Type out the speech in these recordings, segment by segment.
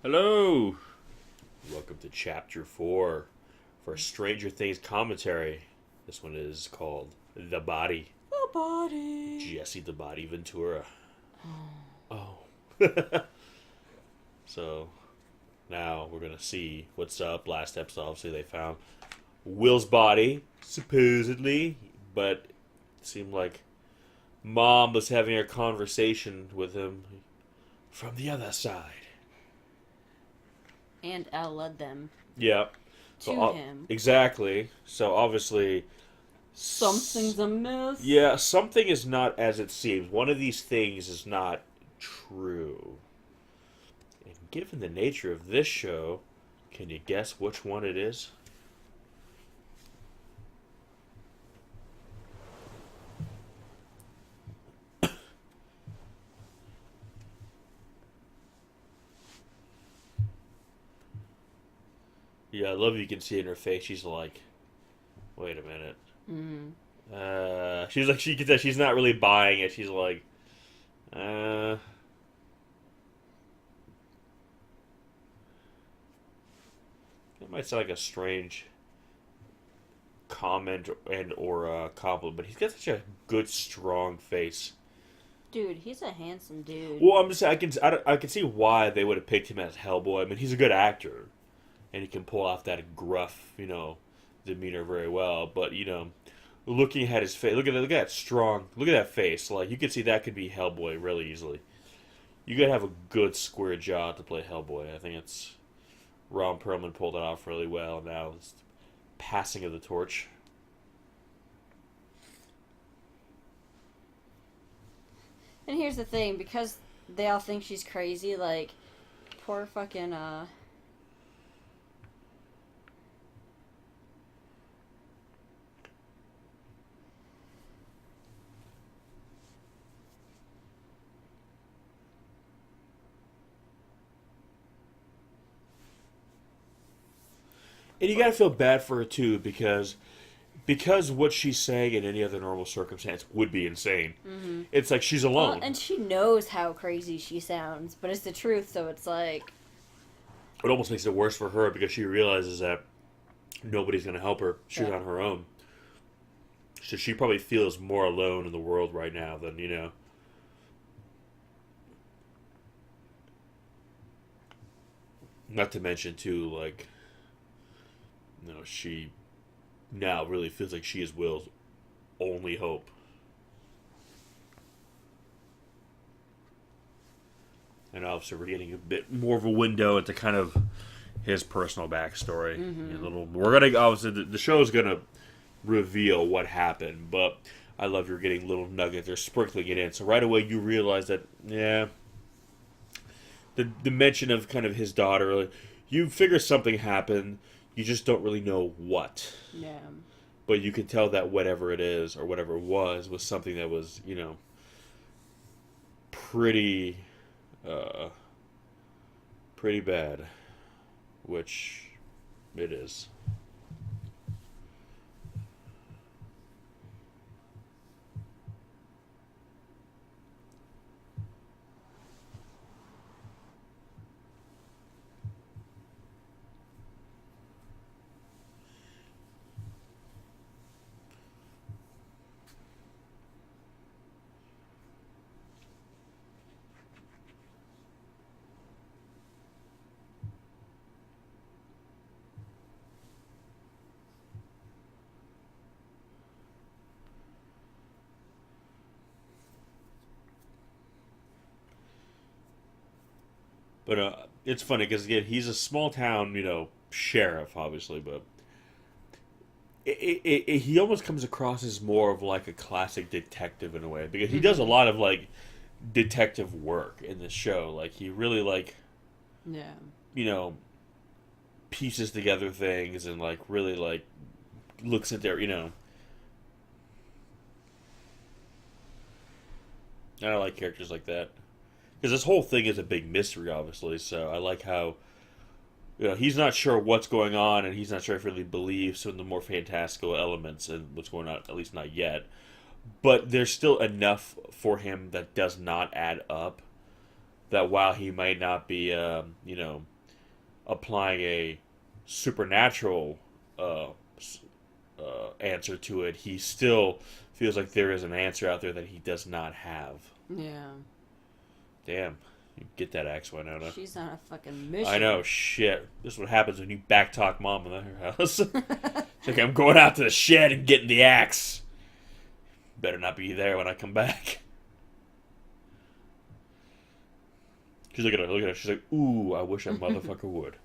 Hello! Welcome to Chapter 4 for Stranger Things commentary. This one is called The Body. The body. Jesse the Body Ventura. Oh. So, now we're going to see what's up. Last episode, obviously, they found Will's body, supposedly, but it seemed like Mom was having a conversation with him from the other side. And Al led them Yeah. to him. Exactly. So obviously, Something's amiss. yeah, something is not as it seems. One of these things is not true. And given the nature of this show, can you guess which one it is? Yeah, I love you can see in her face. She's like, wait a minute. She's like, she can tell she's not really buying it. She's like, uh. It might sound like a strange comment and or a compliment, but he's got such a good, strong face. Dude, he's a handsome dude. Well, I'm just saying, I can see why they would have picked him as Hellboy. I mean, he's a good actor, and he can pull off that gruff, demeanor very well. But looking at his face, look at that strong, look at that face. Like you could see that could be Hellboy really easily. You gotta have a good square jaw to play Hellboy. I think it's Ron Perlman pulled it off really well. Now it's passing of the torch. And here's the thing, because they all think she's crazy, like, poor fucking, And you gotta feel bad for her too, because what she's saying in any other normal circumstance would be insane. Mm-hmm. It's like she's well, alone. and she knows how crazy she sounds, but it's the truth, so it's like, It almost makes it worse for her because she realizes that nobody's going to help her. She's Yeah. on her own. So she probably feels more alone in the world right now than. Not to mention, too, like, she now really feels like she is Will's only hope. And obviously, we're getting a bit more of a window into kind of his personal backstory. We're gonna obviously the show's gonna reveal what happened, but I love you're getting little nuggets. They're sprinkling it in, so right away you realize that the mention of kind of his daughter, like, you figure something happened. You just don't really know what. yeah. But you can tell that whatever it is or whatever it was something that was pretty. Pretty bad, which it is. But it's funny because again, he's a small town, sheriff, obviously, but he almost comes across as more of like a classic detective in a way because he does a lot of like detective work in this show. Like he really like Yeah. Pieces together things and like really like looks at their I don't like characters like that because this whole thing is a big mystery, obviously. So I like how he's not sure what's going on, and he's not sure if he really believes in the more fantastical elements and what's going on. At least not yet. But there's still enough for him that does not add up. That while he might not be, applying a supernatural answer to it, he still feels like there is an answer out there that he does not have. Yeah. Damn. You get that axe one out, huh? She's on a fucking mission. I know, shit. This is what happens when you backtalk mom in her house. It's like, I'm going out to the shed and getting the axe. Better not be there when I come back. She's looking at her, look at her. She's like, ooh, I wish a motherfucker would.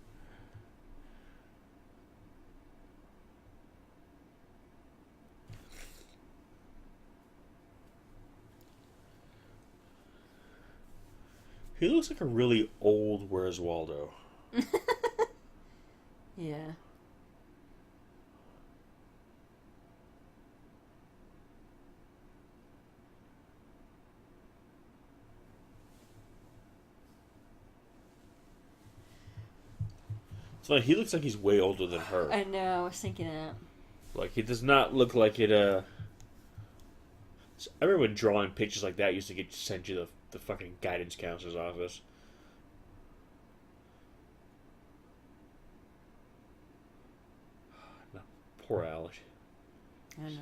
He looks like a really old Where's Waldo. Yeah. So he looks like he's way older than her. I know, I was thinking that. Like, he does not look like it, I remember when drawing pictures like that used to get sent you the fucking guidance counselor's office. No, poor Alex. I know.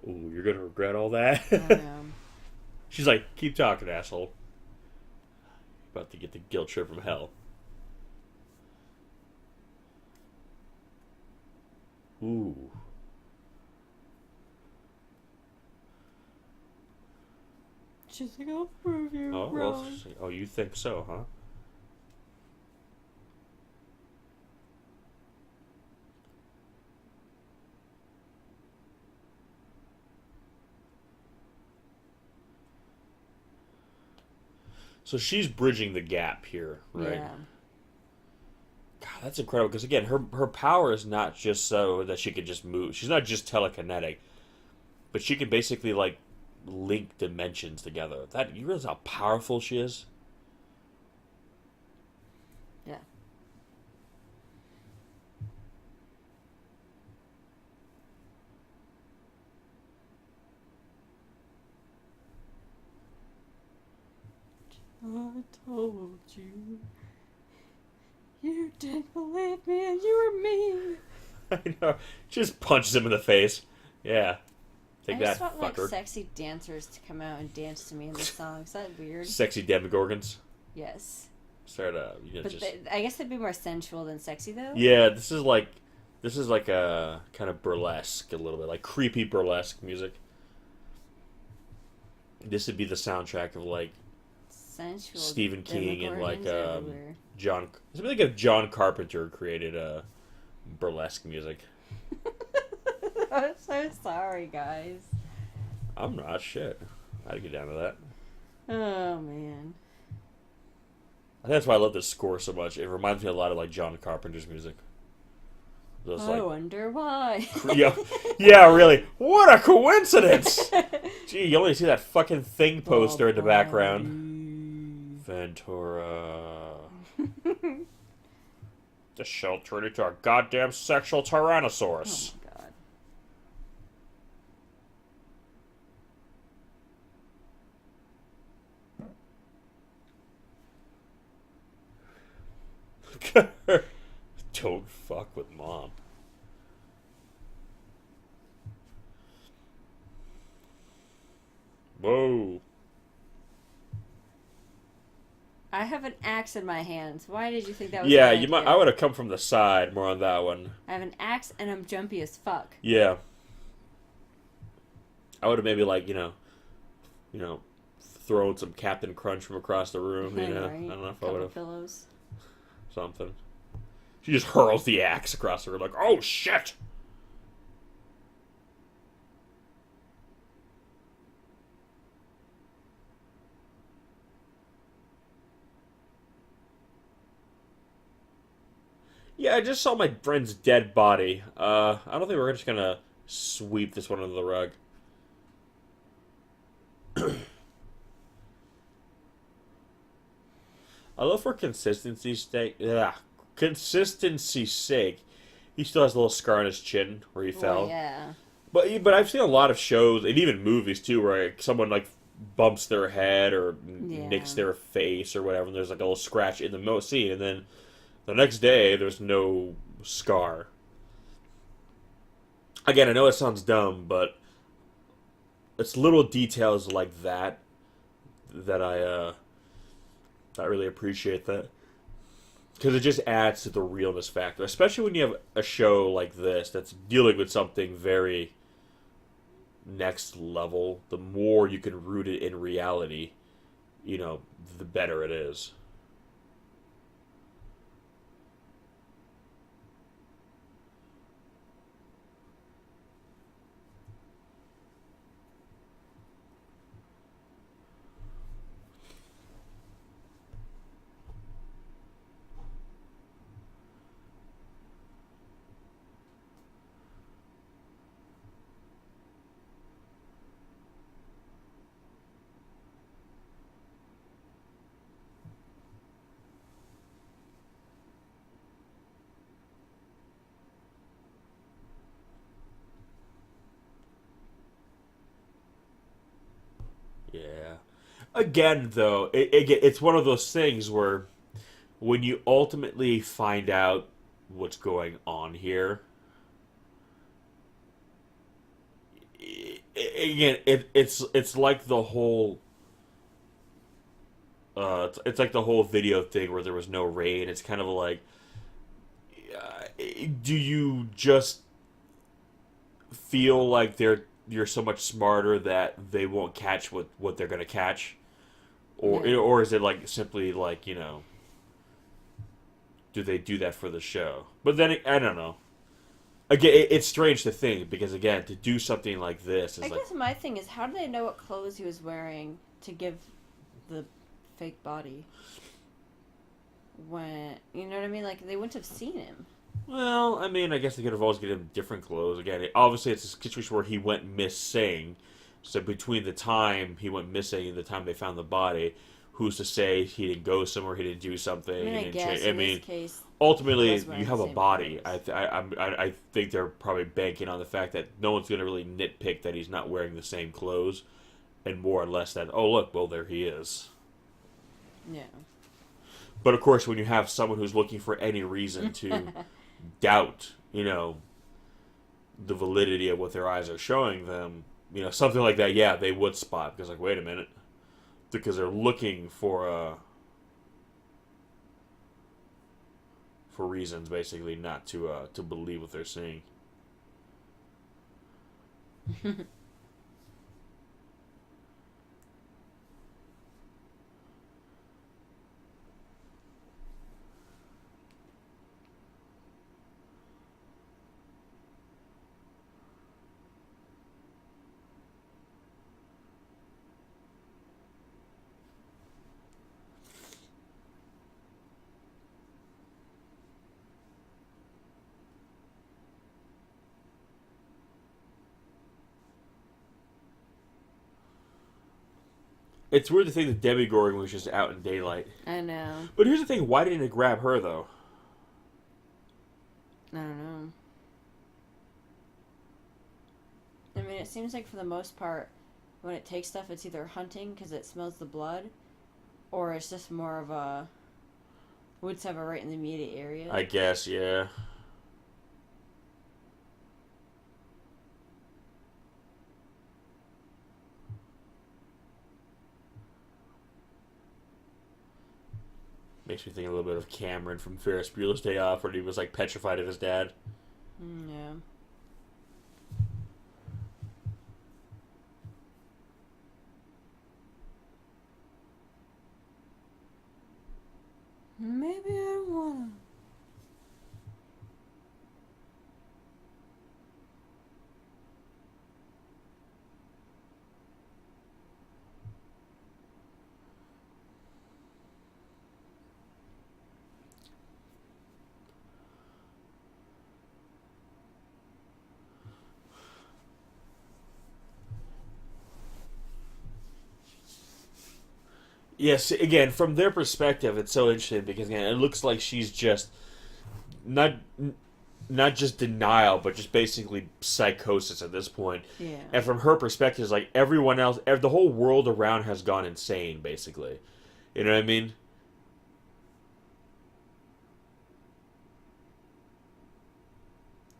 Ooh, you're gonna regret all that? I know. She's like, keep talking, asshole. About to get the guilt trip from hell. Ooh. She's like, I'll prove you Oh, wrong. well, you think so, huh? So she's bridging the gap here, right? Yeah. God, that's incredible. Because again, her power is not just so that she can just move. She's not just telekinetic, but she can basically like link dimensions together. That you realize how powerful she is? Yeah. I told you. You didn't believe me and you were mean. I know. Just punches him in the face. Yeah. Take I that, just want fucker. like sexy dancers to come out and dance to me in this song. Is that weird? Sexy demogorgons. Yes. Start But just. I guess they'd be more sensual than sexy though. Yeah, this is like a kind of burlesque a little bit, like creepy burlesque music. This would be the soundtrack of like Sensual. Stephen King and like Demogorgons everywhere. John. It's like if John Carpenter created burlesque music. I'm so sorry, guys. I'm not shit. I'd get down to that. Oh man. I think that's why I love this score so much. It reminds me a lot of like John Carpenter's music. Those, I wonder why. yeah, really. What a coincidence! Gee, you only see that fucking Thing poster in the background. Ventura. The shell turned into a goddamn sexual Tyrannosaurus. Oh my god. Don't fuck with mom. Whoa. I have an axe in my hands. Why did you think that was Yeah, a good you might. idea? I would have come from the side more on that one. I have an axe and I'm jumpy as fuck. Yeah. I would have maybe like you know, thrown some Captain Crunch from across the room. You know, Right? I don't know if I Couple would have pillows. something. She just hurls the axe across the room like, oh shit. Yeah, I just saw my friend's dead body. I don't think we're just gonna sweep this one under the rug. I love for consistency's sake. He still has a little scar on his chin where he Well, fell. yeah. But I've seen a lot of shows and even movies too where like, someone like bumps their head or Yeah. nicks their face or whatever, and there's like a little scratch in the scene, and then the next day there's no scar. Again, I know it sounds dumb, but it's little details like that that I really appreciate that because it just adds to the realness factor, especially when you have a show like this that's dealing with something very next level. The more you can root it in reality, the better it is. Yeah. Again, though, it's one of those things where when you ultimately find out what's going on here, again, it's like the whole it's like the whole video thing where there was no rain. It's kind of like, do you just feel like you're so much smarter that they won't catch what they're gonna catch, Yeah. or is it like simply like do they do that for the show? But then I don't know. Again, it's strange to think because again, to do something like this I is like, guess my thing is, how do they know what clothes he was wearing to give the fake body? When you know what I mean? Like they wouldn't have seen him. well, I mean, I guess they could have always given him different clothes. Again, obviously, it's a situation where he went missing. So between the time he went missing and the time they found the body, who's to say he didn't go somewhere, he didn't do something, I mean, he I didn't guess change. I in mean, this case, he ultimately, was wearing you the have a same body. clothes. I think they're probably banking on the fact that no one's going to really nitpick that he's not wearing the same clothes, and more or less that, oh look, well there he is. Yeah. But of course, when you have someone who's looking for any reason to doubt, the validity of what their eyes are showing them, something like that, yeah, they would spot because like, wait a minute, because they're looking for reasons basically not to believe what they're seeing. It's weird to think that Debbie Gordon was just out in daylight. I know. But here's the thing: why didn't it grab her though? I don't know. I mean, it seems like for the most part, when it takes stuff, it's either hunting because it smells the blood, or it's just more of a woods have a right in the immediate area. I guess, yeah. Makes me think a little bit of Cameron from Ferris Bueller's Day Off, where he was like petrified of his dad. Yeah. Maybe I wanna. Yes, again, from their perspective, it's so interesting because again, it looks like she's just not not just denial, but just basically psychosis at this point. Yeah. And from her perspective, it's like everyone else, the whole world around has gone insane, basically. You know what I mean?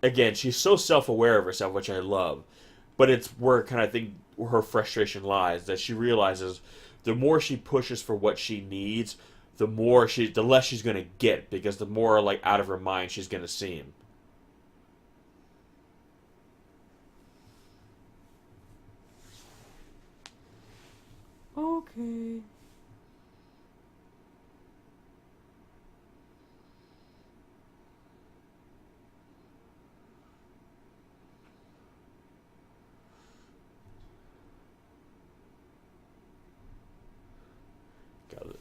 Again, she's so self-aware of herself, which I love. But it's where kind of think her frustration lies, that she realizes the more she pushes for what she needs, the less she's gonna get, because the more like out of her mind she's gonna seem. Okay. God,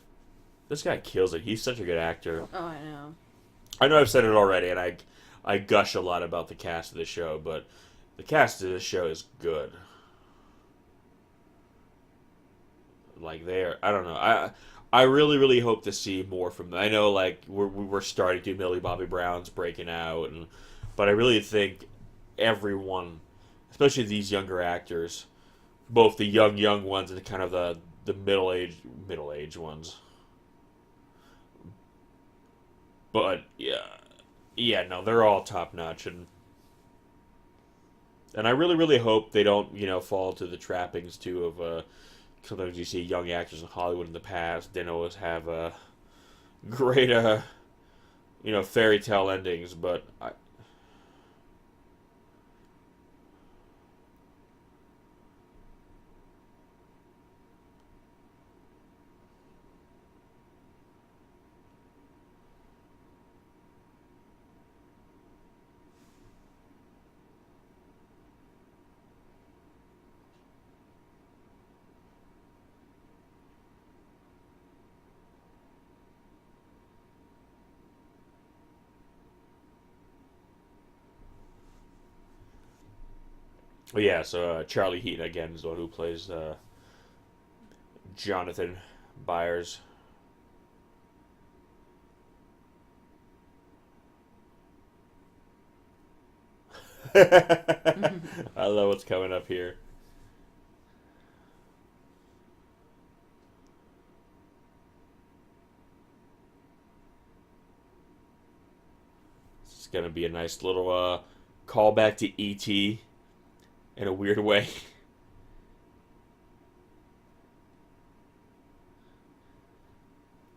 this guy kills it. He's such a good actor. Oh, I know. I know I've said it already, and I gush a lot about the cast of the show, but the cast of this show is good. Like I don't know. I really really hope to see more from them. I know like we're starting to Millie Bobby Brown's breaking out, but I really think everyone, especially these younger actors, both the young ones and kind of the middle age ones. But yeah, no, they're all top notch, and I really really hope they don't fall to the trappings too of sometimes you see young actors in Hollywood in the past didn't always have great fairy tale endings, but yeah. So Charlie Heaton again is the one who plays Jonathan Byers. I love what's coming up here. It's gonna be a nice little callback to E.T. in a weird way.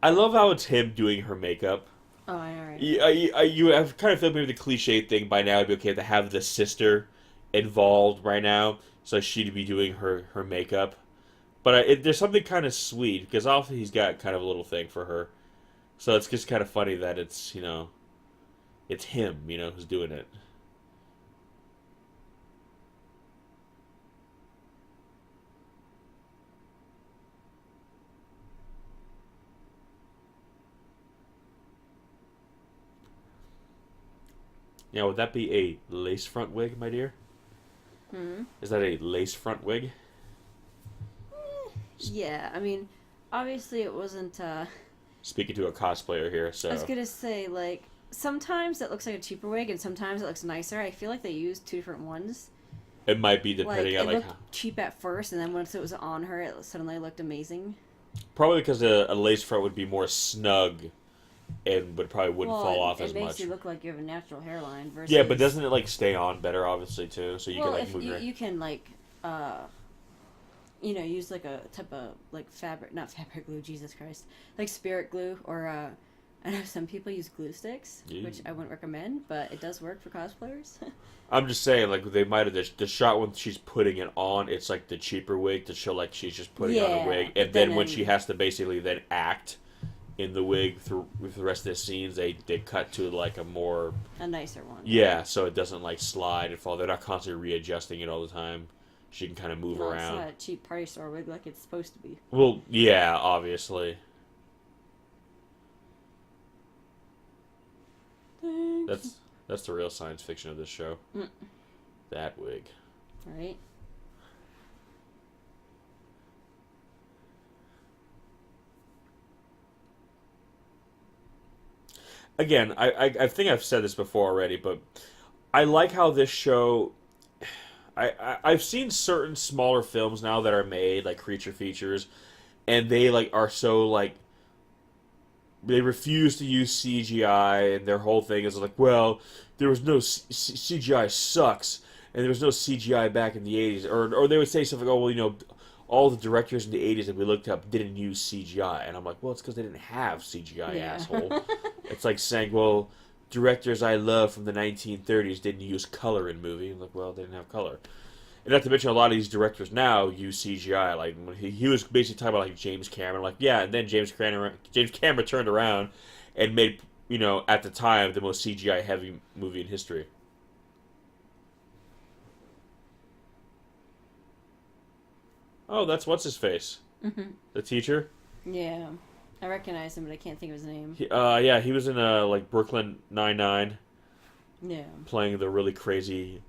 I love how it's him doing her makeup. Oh, I know, right? You have kind of felt maybe the cliche thing by now. It'd be okay to have the sister involved right now, so she'd be doing her makeup. But there's something kind of sweet because often he's got kind of a little thing for her, so it's just kind of funny that it's him who's doing it. Now, would that be a lace front wig, my dear? Hmm. Is that a lace front wig? Yeah, I mean, obviously it wasn't. Speaking to a cosplayer here, I was so gonna say like sometimes it looks like a cheaper wig and sometimes it looks nicer. I feel like they used two different ones. it might be Like depending it on looked cheap at first, and then once it was on her, it suddenly looked amazing. probably because a lace front would be more snug and probably wouldn't Well, fall off it as makes much. you look like you have a natural hairline versus. Yeah, but doesn't it like stay on better, obviously too? So you Well, can like if move your. you can like, uh, use like a type of like fabric, not fabric glue, Jesus Christ, like spirit glue, or I know some people use glue sticks, Yeah. which I wouldn't recommend, but it does work for cosplayers. I'm just saying, like they might have the shot when she's putting it on. It's like the cheaper wig to show like she's just putting on Yeah, a wig, but and then when then- she has to basically then act in the wig through with the rest of the scenes, they cut to like a more A nicer one. yeah, so it doesn't like slide and fall. They're not constantly readjusting it all the time. She can kind of move Well, around. it's not a cheap party store wig like it's supposed to be. Well, yeah, obviously. That's the real science fiction of this show. Mm. That wig. Right? again, I think I've said this before already, but I like how this show. I've seen certain smaller films now that are made like creature features, and they like are so like they refuse to use CGI, and their whole thing is like, well, there was no CGI sucks, and there was no CGI back in the '80s, or they would say something, oh well, all the directors in the '80s that we looked up didn't use CGI, and I'm like, well, it's because they didn't have CGI, Yeah. asshole. It's like saying, well, directors I love from the 1930s didn't use color in movie. I'm like, well, they didn't have color. And not to mention, a lot of these directors now use CGI. Like when he was basically talking about like James Cameron, like yeah, and then James Cameron turned around and made at the time the most CGI heavy movie in history. Oh, that's what's his face, the teacher. Yeah. I recognize him, but I can't think of his name. Yeah, he was in like Brooklyn Nine-Nine, Yeah. playing the really crazy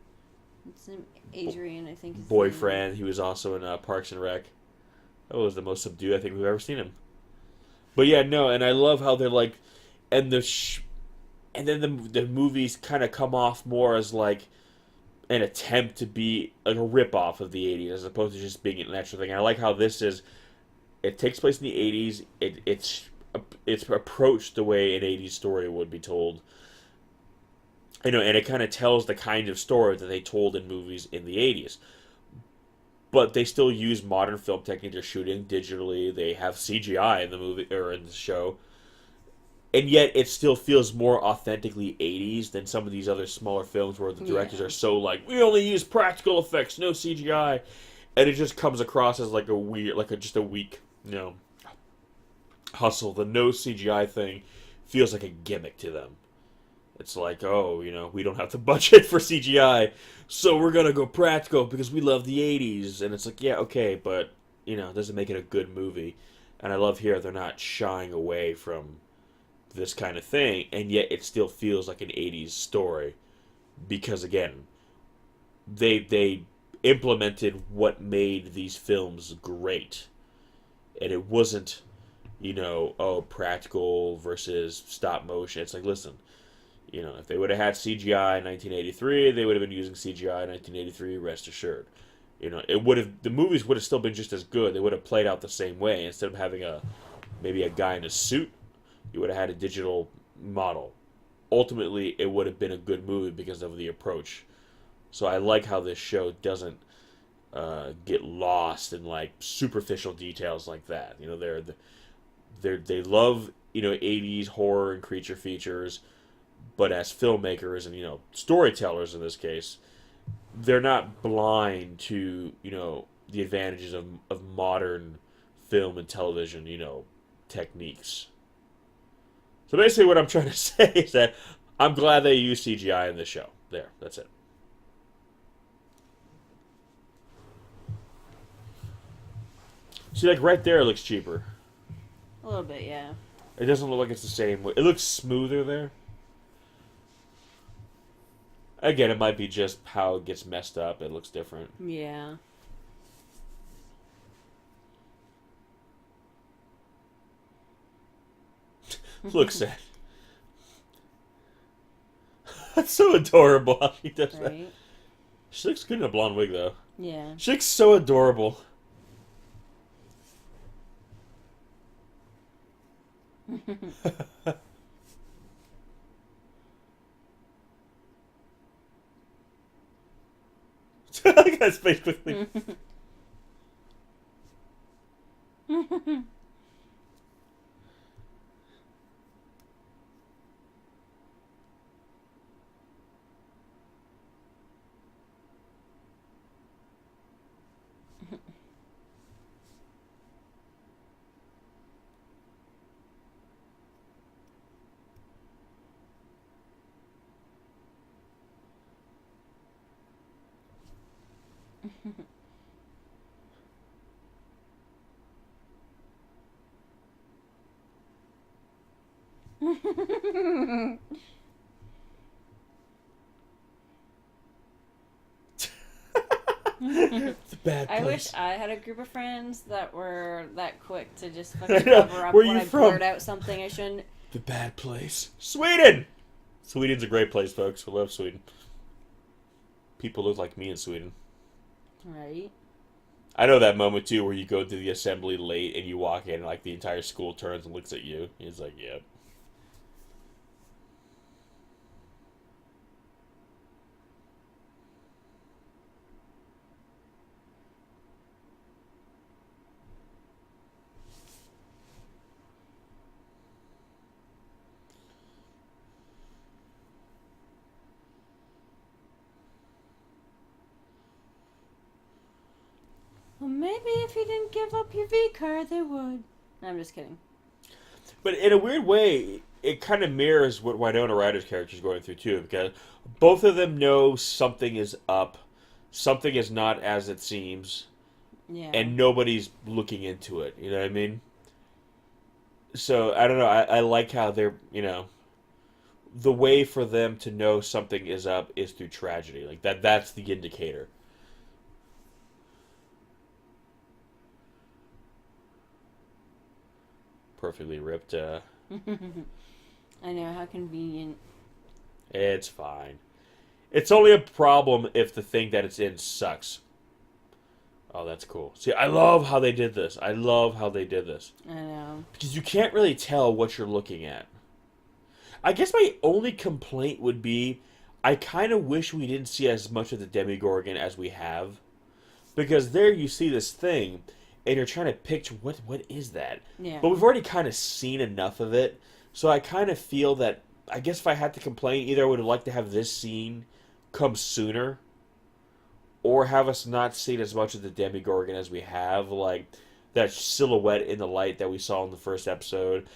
It's Adrian, I think. His boyfriend. He was also in Parks and Rec. That was the most subdued I think we've ever seen him. But yeah, no, and I love how they're like, and and then the movies kind of come off more as like an attempt to be like a rip off of the '80s as opposed to just being an natural thing. And I like how this is. It takes place in the '80s. It's approached the way an '80s story would be told. And it kind of tells the kind of story that they told in movies in the '80s. But they still use modern film techniques. They're shooting digitally. They have CGI in the movie or in the show, and yet it still feels more authentically '80s than some of these other smaller films where the directors are so like, we only use practical effects, no CGI, and it just comes across as like a weird, just a weak, hustle. The no CGI thing feels like a gimmick to them. It's like, oh, we don't have the budget for CGI, so we're gonna go practical because we love the '80s. And it's like, yeah, okay, but it doesn't make it a good movie. And I love here they're not shying away from this kind of thing, and yet it still feels like an '80s story because again, they implemented what made these films great, and it wasn't, practical versus stop motion. It's like, listen. If they would have had CGI in 1983, they would have been using CGI in 1983. Rest assured, the movies would have still been just as good. They would have played out the same way. Instead of having maybe a guy in a suit, you would have had a digital model. Ultimately, it would have been a good movie because of the approach. So I like how this show doesn't get lost in like superficial details like that. They love '80s horror and creature features. But as filmmakers and storytellers in this case, they're not blind to the advantages of modern film and television techniques. So basically, what I'm trying to say is that I'm glad they use CGI in this show. There, that's it. See, like right there, it looks cheaper. A little bit, yeah. It doesn't look like it's the same. It looks smoother there. Again, it might be just how it gets messed up. It looks different. Yeah. Looks sad. That's so adorable how she does that. She looks good in a blonde wig, though. Yeah. She looks so adorable. Look at his face quickly. It's a bad place. I wish I had a group of friends that were that quick to just fucking cover up Where when you I from? blurt out something I shouldn't. The bad place. Sweden! Sweden's a great place, folks. I love Sweden. People look like me in Sweden. Right. I know that moment, too, where you go to the assembly late and you walk in and, like, the entire school turns and looks at you. He's like, yep. Well, maybe if you didn't give up your V card, they would. No, I'm just kidding. But in a weird way, it kind of mirrors what Winona Ryder's character is going through, too, because both of them know something is up, something is not as it seems, Yeah. and nobody's looking into it. You know what I mean? So, I don't know. I like how they're, the way for them to know something is up is through tragedy. Like, that's the indicator. Perfectly ripped, I know, how convenient. It's fine. It's only a problem if the thing that it's in sucks. Oh, that's cool. See, I love how they did this. I know. Because you can't really tell what you're looking at. I guess my only complaint would be I kind of wish we didn't see as much of the Demigorgon as we have. Because there you see this thing, and you're trying to picture what is that? Yeah. But we've already kind of seen enough of it. So I kind of feel that, I guess if I had to complain, either I would have liked to have this scene come sooner, or have us not seen as much of the Demigorgon as we have, like that silhouette in the light that we saw in the first episode,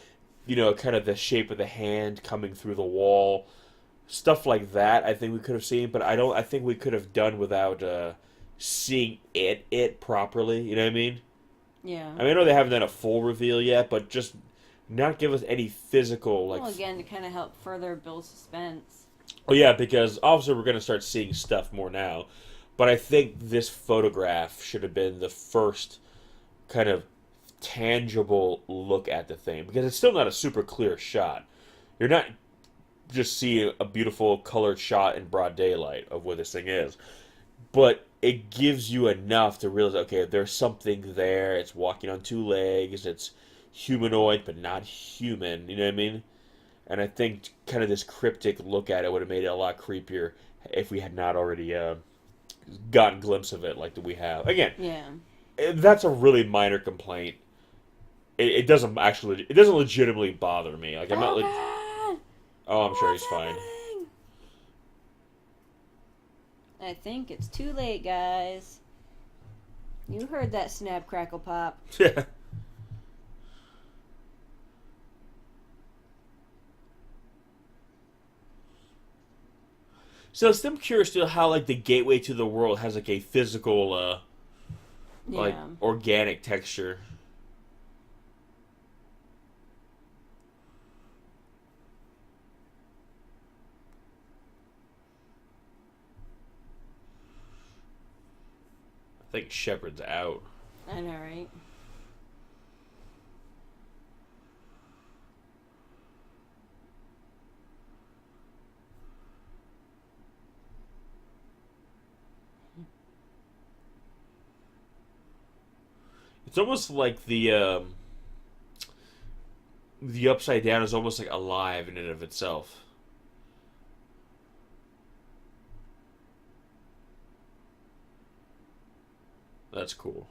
kind of the shape of the hand coming through the wall, stuff like that. I think we could have seen, but I think we could have done without seeing it properly. You know what I mean? Yeah. I mean, I know they haven't done a full reveal yet, but just not give us any physical, like. Well, again, to kind of help further build suspense. Oh yeah, because obviously we're going to start seeing stuff more now. But I think this photograph should have been the first kind of tangible look at the thing. Because it's still not a super clear shot. You're not just seeing a beautiful colored shot in broad daylight of what this thing is. But it gives you enough to realize, okay, there's something there. It's walking on two legs. It's humanoid, but not human. You know what I mean? And I think kind of this cryptic look at it would have made it a lot creepier if we had not already gotten a glimpse of it like that we have. Again, Yeah. that's a really minor complaint. It doesn't legitimately bother me. Like I'm not like, God! oh, I'm sure he's What's fine. happening? I think it's too late, guys. You heard that snap, crackle, pop. Yeah. So I'm curious to how like the gateway to the world has like a physical, like Yeah. organic texture. I think Shepard's out. I know, right? It's almost like the upside down is almost like alive in and of itself. That's cool.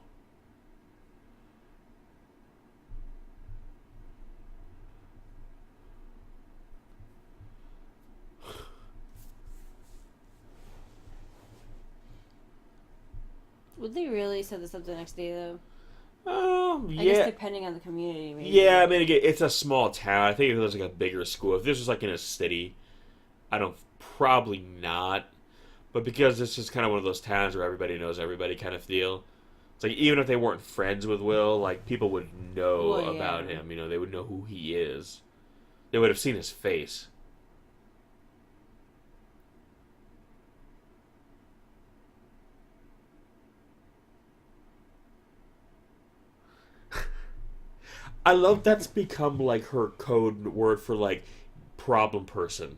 Would they really set this up the next day, though? Yeah. I guess depending on the community, maybe. Yeah, I mean, again, it's a small town. I think if it was like a bigger school, if this was like in a city, I don't, probably not. But because this is kind of one of those towns where everybody knows everybody kind of deal, it's like even if they weren't friends with Will, like people would know Well, yeah. about him. They would know who he is. They would have seen his face. I love that's become like her code word for like problem person.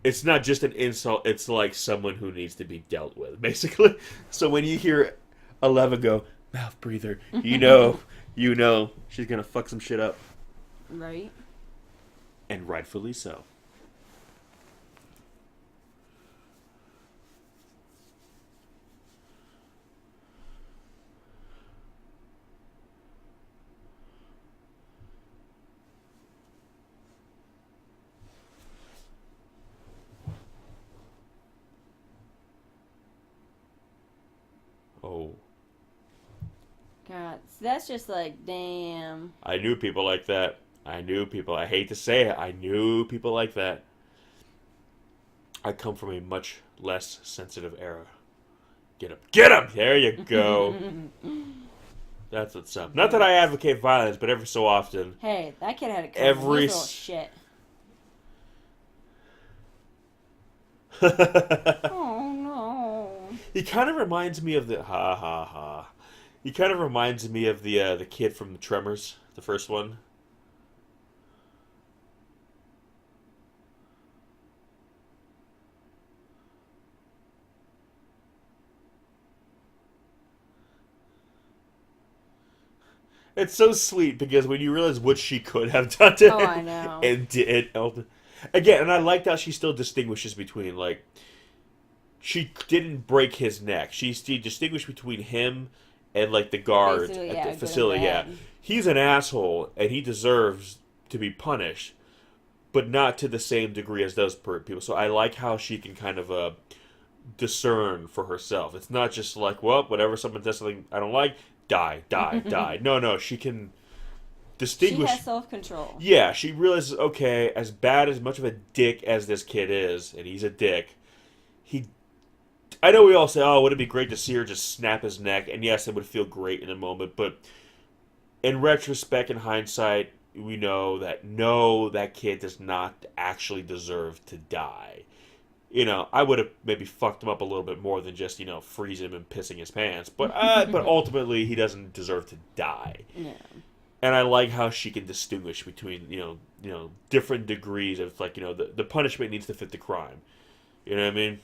It's not just an insult, it's like someone who needs to be dealt with, basically. So when you hear Eleven go, mouth breather, you know she's gonna fuck some shit up. Right? And rightfully so. Oh. God, that's just like, damn. I knew people like that. I hate to say it, I knew people like that. I come from a much less sensitive era. Get him. Get him! There you go. That's what's up. Not that I advocate violence, but every so often. Hey, that kid had it coming. Every He was a little shit. Oh no. He kind of reminds me of the ha ha ha. He kind of reminds me of the kid from Tremors, the first one. It's so sweet because when you realize what she could have done to Oh, I him know. and did, again, and I liked how she still distinguishes between like she didn't break his neck. She distinguished between him and like the guard Basically, at yeah, the good facility. and Yeah, bad. he's an asshole and he deserves to be punished, but not to the same degree as those people. So I like how she can kind of discern for herself. It's not just like, well, whatever someone does something I don't like, die, die, die. No, no, she can She distinguish. has self control. Yeah, she realizes, okay, as bad as much of a dick as this kid is, and he's a dick, he. I know we all say, oh, would it be great to see her just snap his neck? And yes, it would feel great in a moment, but in retrospect, in hindsight, we know that no, that kid does not actually deserve to die. I would have maybe fucked him up a little bit more than just, freeze him and pissing his pants. But ultimately, he doesn't deserve to die. Yeah. And I like how she can distinguish between, different degrees of, like, the punishment needs to fit the crime. You know what I mean?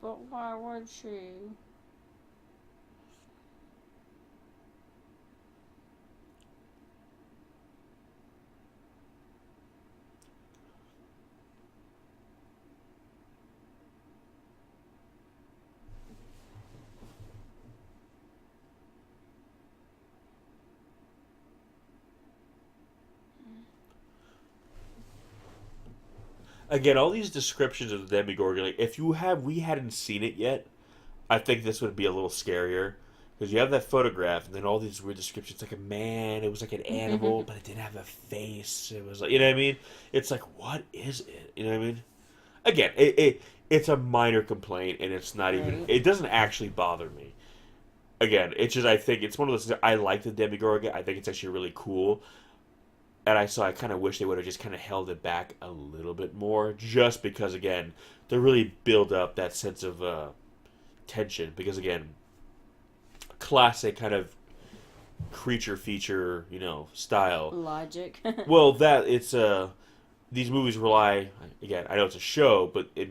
But why would she? Again, all these descriptions of the Demigorgon, like, if we hadn't seen it yet, I think this would be a little scarier. Because you have that photograph, and then all these weird descriptions, like a man, it was like an animal, but it didn't have a face. It was like, you know what I mean? It's like, what is it? You know what I mean? Again, it's a minor complaint, and it's not even, Right. it doesn't actually bother me. Again, it's just, I think, it's one of those things, I like the Demigorgon, I think it's actually really cool. And I kind of wish they would have just kind of held it back a little bit more, just because, again, to really build up that sense of tension. Because, again, classic kind of creature feature, style. Logic. Well, that it's these movies rely, again, I know it's a show, but it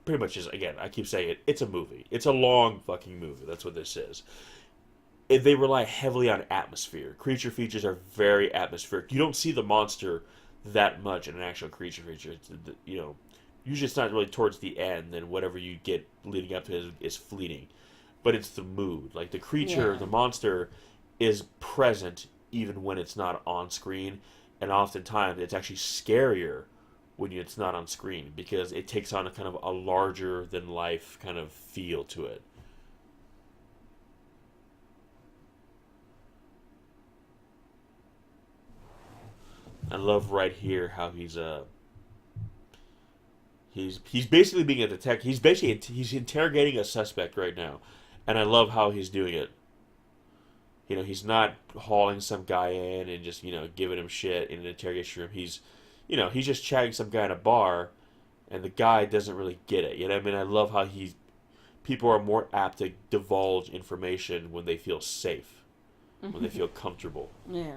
pretty much is, again, I keep saying it, it's a movie. It's a long fucking movie. That's what this is. They rely heavily on atmosphere. Creature features are very atmospheric. You don't see the monster that much in an actual creature feature. Usually it's not really towards the end, and whatever you get leading up to it is fleeting. But it's the mood. Like the creature, Yeah. the monster, is present even when it's not on screen, and oftentimes it's actually scarier when it's not on screen because it takes on a kind of a larger than life kind of feel to it. I love right here how he's basically being a detective. He's interrogating a suspect right now, and I love how he's doing it. He's not hauling some guy in and just, giving him shit in an interrogation room. He's just chatting some guy in a bar, and the guy doesn't really get it. You know what I mean? I love how people are more apt to divulge information when they feel safe, when they feel comfortable. Yeah.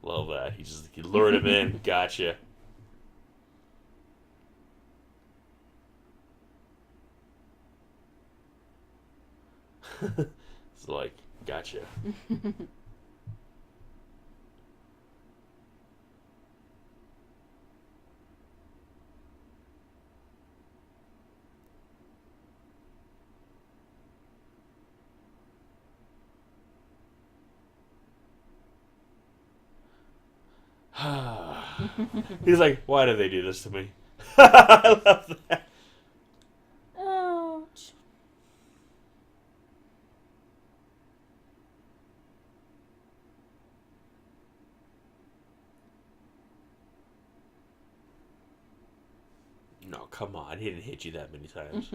Love that. He lured him in. Gotcha. It's like, gotcha. He's like, why do they do this to me? I love that. Ouch. No, come on. He didn't hit you that many times.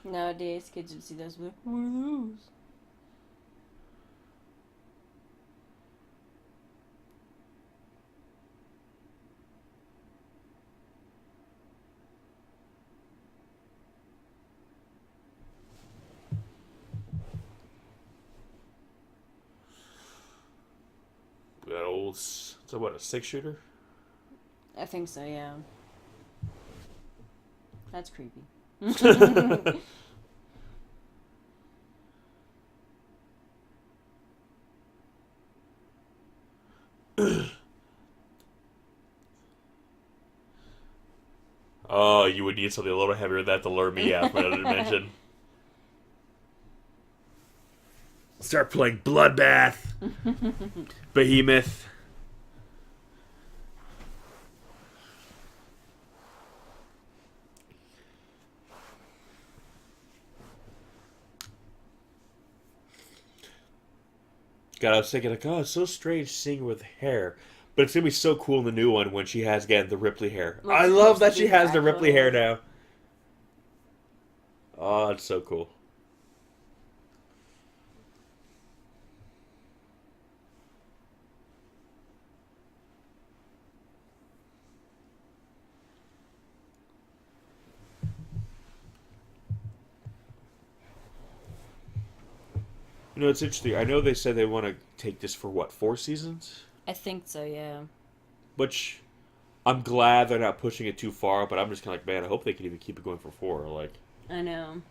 Nowadays, kids would see those and be like, what are those? That old, so what, a 6-shooter? I think so, yeah. That's creepy. Oh, you would need something a little heavier than that to lure me out from another dimension. Start playing Bloodbath. Behemoth. God, I was thinking, like, oh, it's so strange seeing her with hair. But it's going to be so cool in the new one when she has, again, the Ripley hair. Looks I love that supposed to she be has the actual Ripley hair hair. now. Oh, it's so cool. It's interesting. I know they said they want to take this for, what, 4 seasons? I think so, yeah. Which, I'm glad they're not pushing it too far, but I'm just kind of like, man, I hope they can even keep it going for 4. Like, I know.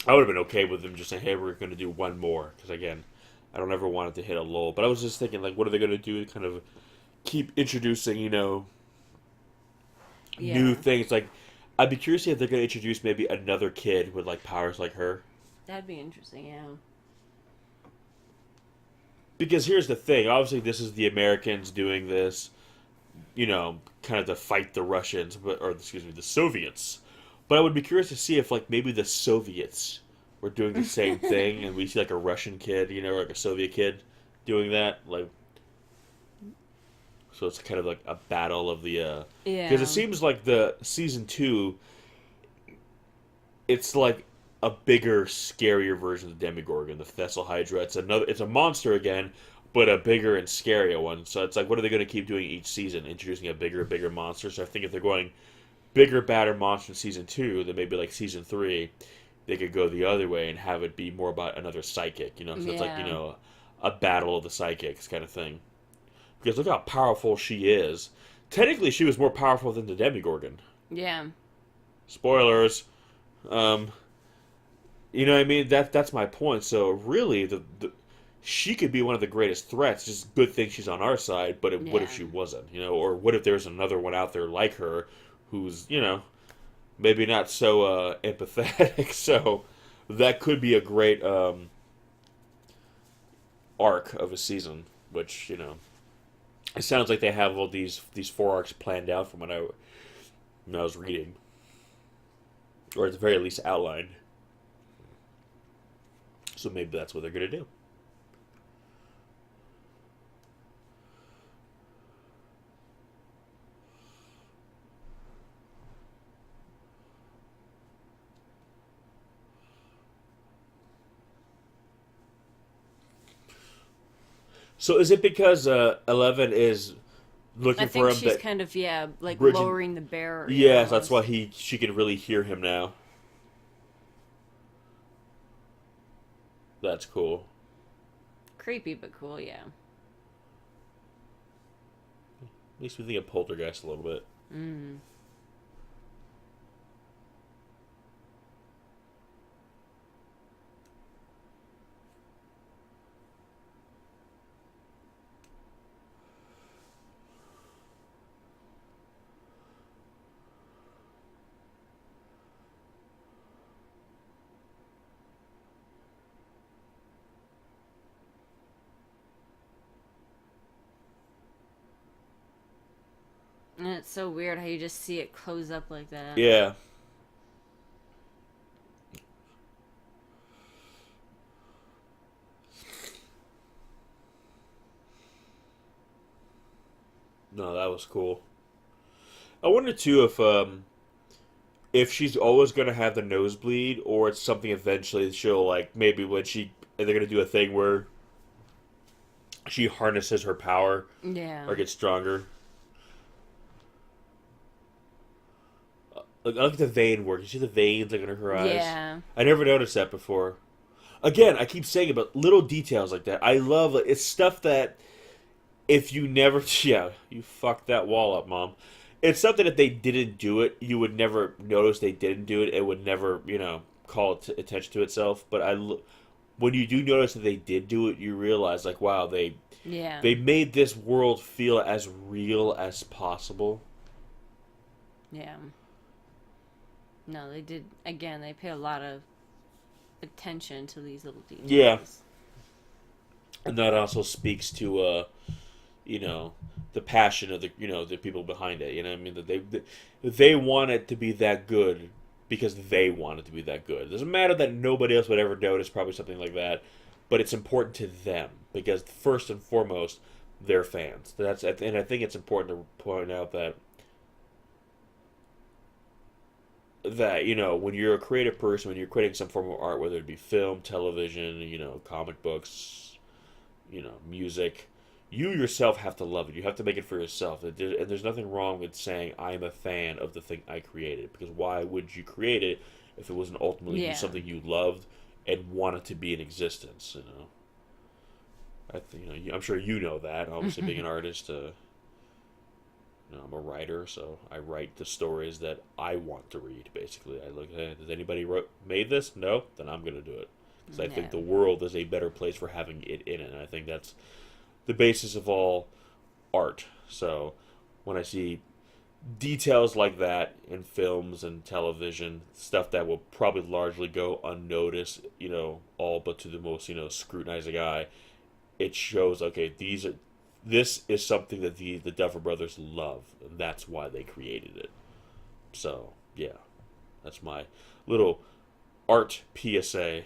I would have been okay with them just saying, hey, we're going to do one more. Because, again, I don't ever want it to hit a lull. But I was just thinking, like, what are they going to do to kind of keep introducing, new Yeah. things? Like, I'd be curious if they're going to introduce maybe another kid with, like, powers like her. That'd be interesting, yeah. Because here's the thing. Obviously, this is the Americans doing this, kind of to fight the Russians, or, excuse me, the Soviets. But I would be curious to see if, like, maybe the Soviets were doing the same thing, and we see, like, a Russian kid, or like a Soviet kid doing that. Like, so it's kind of like a battle of the, Yeah. because it seems like the season 2, it's like a bigger, scarier version of the Demogorgon, the Thessal Hydra. It's a monster again, but a bigger and scarier one. So it's like, what are they going to keep doing each season? Introducing a bigger monster. So I think if they're going bigger, badder monster in season 2, then maybe like season 3, they could go the other way and have it be more about another psychic. So it's like, Yeah. a battle of the psychics kind of thing. Because look how powerful she is. Technically, she was more powerful than the Demogorgon. Yeah. Spoilers. You know what I mean? That's my point. So really, she could be one of the greatest threats. Just good thing she's on our side. But what if Yeah. she wasn't? Or what if there's another one out there like her, who's maybe not so empathetic. So, that could be a great arc of a season. Which it sounds like they have all these 4 arcs planned out from when I was reading, or at the very least outlined. So maybe that's what they're gonna do. So is it because 11 is I looking for think him she's that kind of like bridging? lowering the barrier. Yes, that's why Almost. she can really hear him now. That's cool. Creepy but cool, yeah. Makes me think of Poltergeist a little bit. Mm. And it's so weird how you just see it close up like that. Yeah. No, that was cool. I wonder too if she's always gonna have the nosebleed, or it's something eventually she'll like maybe when they're gonna do a thing where she harnesses her power Yeah. or gets stronger. Like I like the vein work. You see the veins like under her eyes. Yeah. I never noticed that before. Again, I keep saying it, but little details like that. I love like, it's stuff that if you never, yeah, you fucked that wall up, mom. It's something that they didn't do it, you would never notice they didn't do it. It would never, call attention to itself. But when you do notice that they did do it, you realize like, wow, Yeah. they made this world feel as real as possible. Yeah. No, they did. Again, they pay a lot of attention to these little details. Yeah. And that also speaks to, the passion of the people behind it. You know what I mean? That they want it to be that good because they want it to be that good. It doesn't matter that nobody else would ever notice probably something like that, but it's important to them because first and foremost, they're fans. And I think it's important to point out that when you're a creative person, when you're creating some form of art, whether it be film, television, comic books, music, you yourself have to love it. You have to make it for yourself. And there's nothing wrong with saying I'm a fan of the thing I created, because why would you create it if it wasn't ultimately something you loved and wanted to be in existence? I'm sure you know that. Obviously, being an artist. I'm a writer, so I write the stories that I want to read, basically. I look at, has anybody made this? No? Then I'm going to do it. Because I think the world is a better place for having it in it. And I think that's the basis of all art. So when I see details like that in films and television, stuff that will probably largely go unnoticed, all but to the most, scrutinizing eye, it shows, okay, this is something that the Duffer Brothers love, and that's why they created it. So, yeah. That's my little art PSA.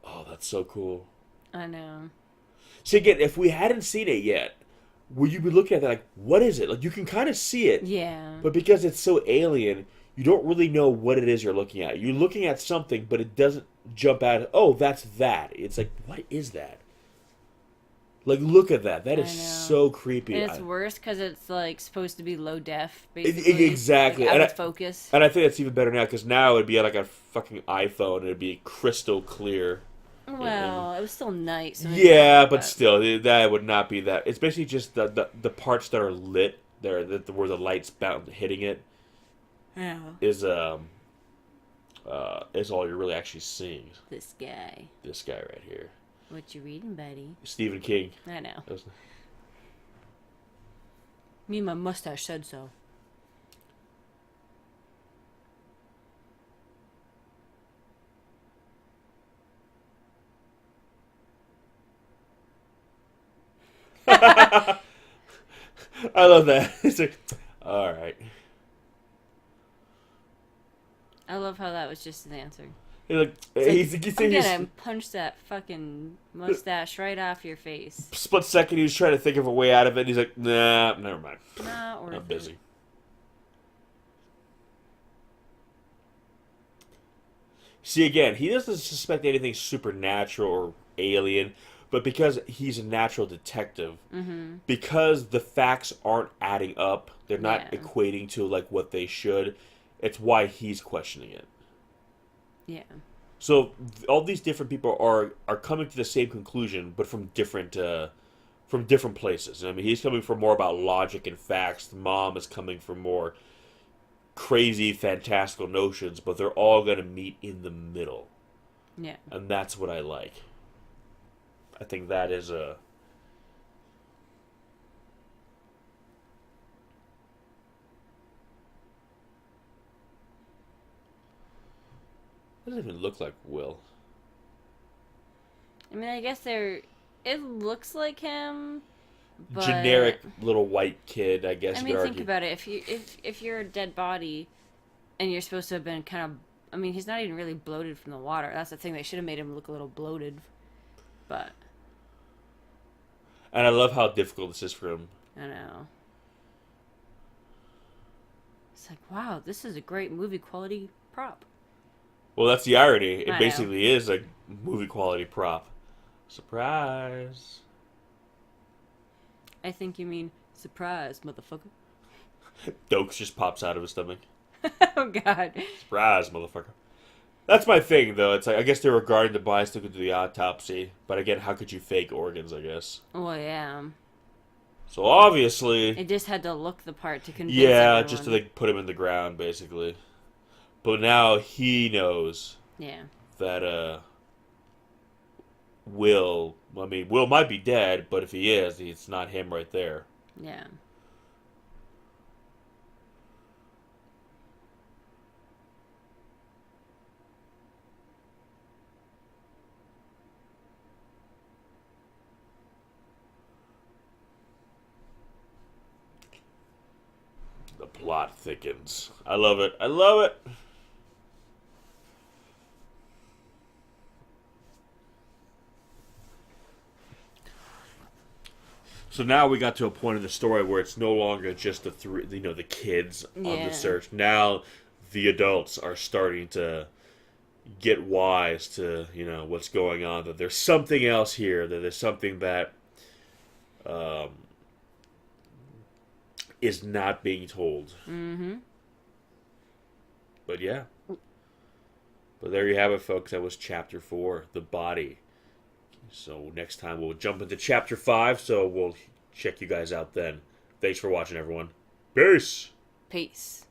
Oh, that's so cool. I know. See, again, if we hadn't seen it yet, would you be looking at that like, what is it? Like, you can kind of see it. Yeah. But because it's so alien, you don't really know what it is you're looking at. You're looking at something, but it doesn't jump out. Oh, that's that. It's like, what is that? Like, look at that. That is so creepy. And it's worse because it's like supposed to be low def, basically. Exactly. Like, out of focus. And I think that's even better now, because now it'd be like a fucking iPhone and it'd be crystal clear. Well, it was still night. So yeah, but still, that would not be that. It's basically just the parts that are lit there, where the light's hitting it. Yeah. Is all you're really actually seeing. This guy right here. What you reading, buddy? Stephen King. I know. Me and my mustache said so. I love that. It's like, all right. I love how that was just his answer. He's like, It's like, I'm gonna punch that fucking mustache right off your face. split second, he was trying to think of a way out of it. And he's like, nah, never mind. Not worth I'm busy. it. See, again, he doesn't suspect anything supernatural or alien, but because he's a natural detective, because the facts aren't adding up, they're not Yeah. equating to like what they should. It's why he's questioning it. Yeah. So all these different people are coming to the same conclusion, but from different places. I mean, he's coming from more about logic and facts. The mom is coming from more crazy, fantastical notions, but they're all going to meet in the middle. Yeah. And that's what I like. I think that is a... It doesn't even look like Will. I mean, I guess they're. It looks like him, but Generic little white kid, I guess. I you mean, could think argue. about it. If you're a dead body, and you're supposed to have been kind of. I mean, he's not even really bloated from the water. That's the thing. They should have made him look a little bloated, but And I love how difficult this is for him. I know. It's like, wow, this is a great movie quality prop. Well, that's the irony. It I know. basically is a movie quality prop. Surprise. I think you mean surprise, motherfucker. Dokes just pops out of his stomach. Oh God. Surprise, motherfucker. That's my thing, though. It's like, I guess they were guarding the bodies to go do the autopsy. But again, how could you fake organs, I guess? Well, yeah. So obviously... It just had to look the part to convince Yeah, everyone. just to like put him in the ground, basically. But now he knows Yeah. that, Will... I mean, Will might be dead, but if he is, it's not him right there. Yeah. The plot thickens. I love it. I love it. So now we got to a point in the story where it's no longer just the kids on Yeah. the search. Now the adults are starting to get wise to, what's going on. That there's something else here. That there's something that is not being told. Mm-hmm. But yeah. But there you have it, folks. That was Chapter 4, The Body. So next time we'll jump into Chapter 5, so we'll check you guys out then. Thanks for watching, everyone. Peace! Peace.